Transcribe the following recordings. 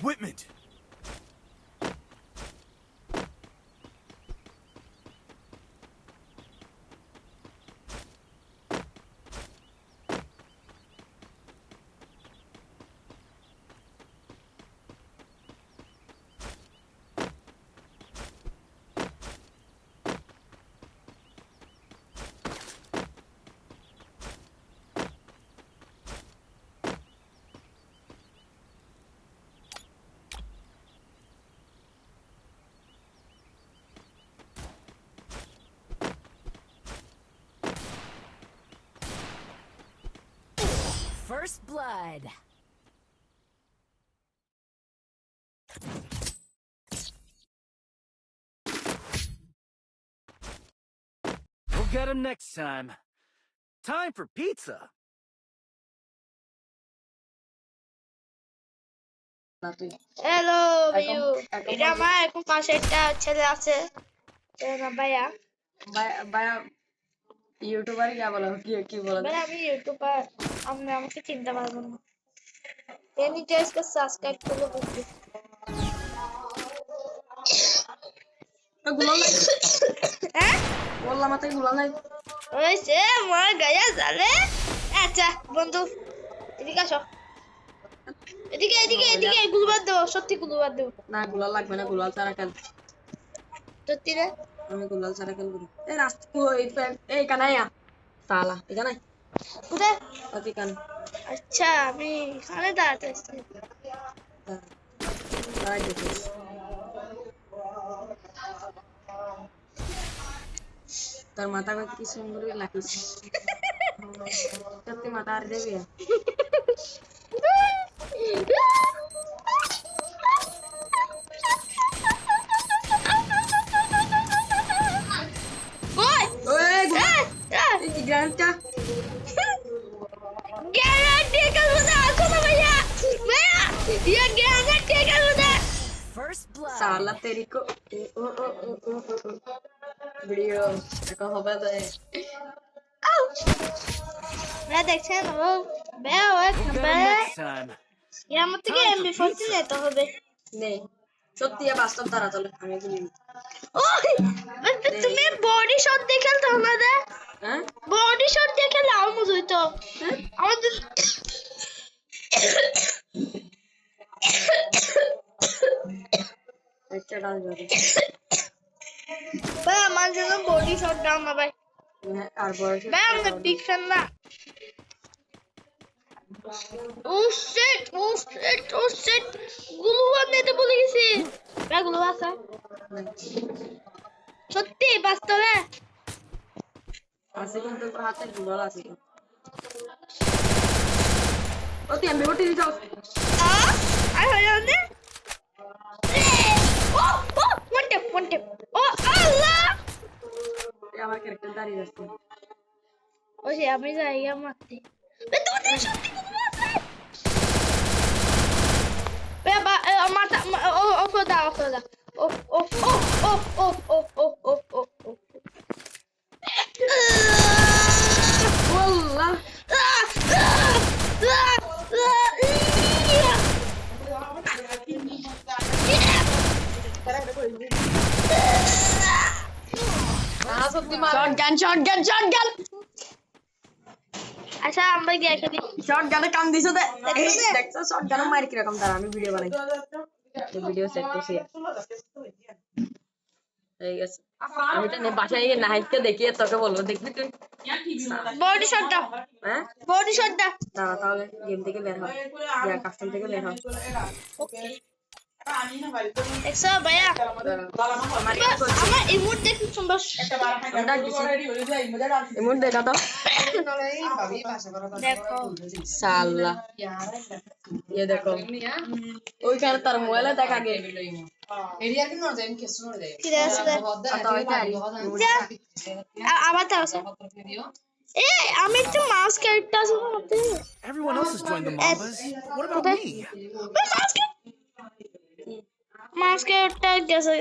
equipment. First blood. We'll get him next time. Time for pizza. Hello view, এটা আমার এখন পাশে একটা ছেলে আছে, ভাইয়া। ভাইয়া ইউটিউবার কি বলো, কি বলো? ভাই আমি ইউটিউবার, আপনি আমাকে চিনতে পারবেন না। এনি টেস্টকে সাবস্ক্রাইব করে বলছি। গুলাল নাই, হ্যাঁ বললাম মাথায় গুলাল নাই। ওই সে আমার গায়া জানে। আচ্ছা বন্ধু, এদিকে আসো, এদিকে এদিকে এদিকে, গুলবাদ দেবো, সত্যি গুলবাদ দেবো। না গুলাল লাগবে না, গুলাল ছাড়া খেল। সত্যি রে, আমি গুলাল ছাড়া খেলবো। এই রাস্তা এই কানাইয়া সালা এখানে কোথায়? অতি কান। আচ্ছা আমি এখানে দাঁড়াতে আসছি। দাঁড়াই দেখিস তোর মাথা কি সুন্দর লাগিস, সত্যি মাথা আর দেবে। গ্রান্টটা First blood. साला तेरी को वीडियो देखो হবে তো मैं দেখছেন ও বেয়া ওই We'll get him খাবে next time. এর মত থেকে এমবি40 নিতে হবে। নেই সত্যি বাস্তব তারা চলে আমি বলি। ওই তুমি বডি শট দেখে তো আমাদের, হ্যাঁ বডি শট দেখে লাও মুজুই তো আমাদের। একটা ডাল জলে ভাই আমার জন্য বডি শট দাও না ভাই, আর বয়স ভাই আমাদের বিগ ফ্যান না। ও শিট ও শিট ও শিট, গুলুয়া নিতে ভুলে গেছি। ভাই গুলুয়া আছে সত্যি বাস্তবে আছে, কিন্তু তোর হাতে গুলাল আছে। ও তুই আমি বটি দিছস আই হইছে ও ও ওয়ান টেপ ও আল্লাহ, আমার ক্যারেক্টার দাঁড়িয়ে আছে। ওই যে আমি যাই মারতে। তোমাদের সত্যি গুলুয়া আছে বাবা, মাথা ও ও খোদা ও খোদা ও ও ও ও ও ও ও ও ও ও والله শটগান আচ্ছা আমরা গিয়ে খেলি। শটগানে কাম দিছো দে, দেখছো শটগানে মারি কি রকম। দাঁড়া আমি ভিডিও বানাই, ভিডিও সেট করছি। ঠিক আছে আমি তো বাসায় গিয়ে নাহিদকে দেখিয়ে তোকে বলবো, দেখবি তুই বডি শট দাও, হ্যাঁ বডি শট দাও। দাঁড়া তাহলে গেম থেকে বের হ, কাস্টম থেকে বের হ। দেখছো ভাইয়া আমার ইমোট দেখি সুন্দর। এমন দেখা তো দেখো সাল্লা ये देखो ওইখানে তার মোবাইলে দেখা গে ঠিক আছে আবার দাও। এই আমি একটু মাউস ক্যারেক্টার আছে মতে। Everyone else has joined the Mambas. What about me? Mouse character গেছে।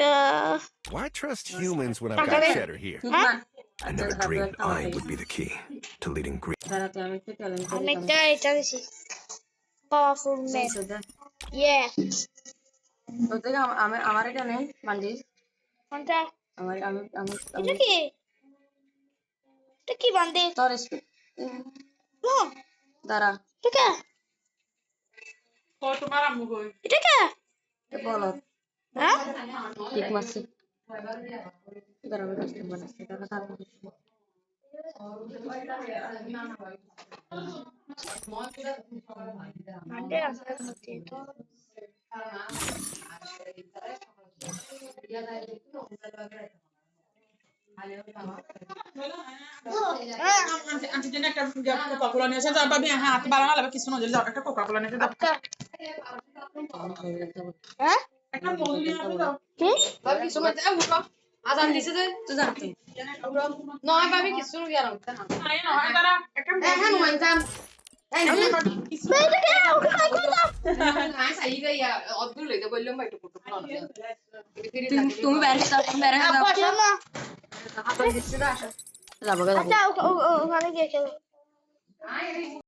Why trust humans when I've got Shatter here? I never dreamed I would be the key to leading Greece. দাঁড়া তুই আমি একটু talent আমি একটা এটা দিছি powerful man. ইয়ে তোর থেকে আমার এটা নেই মানজিস কোনটা আমার আমি আমি এটা কি এটা কি বান্দে তোর দাঁড়া এটা কে এটা কে বলো হ্যাঁ ঠিক মারছি দাঁড়া আমি কাস্টম বানাচ্ছি দাঁড়া তারপর বান্দে আছে মধ্যে তো Antes de que Coca-Cola niya siya, sabi niya, ha, tiba lang alam, kiso no, dili ka Coca-Cola niya siya. আচ্ছা হ্যাঁ একটা মধু নিয়ে আসো দাও। কি ভাবি কিছু মধ্যে আজান দিছে যে তুই জানতো নয় ভাবি কিছু গেলাম আয় না, হয় তারা একটা হ্যাঁ নুন যাম এটা কে ওকে কাই করলাম নাই সাই গাইয়া অদ্দুর লইতে বললাম ভাই একটু ফটো তুমি বাইরে যাও তুমি বাইরে যাও বসো না হাতে দিছে না আসা যাবো আচ্ছা ওখানে গিয়ে খেলো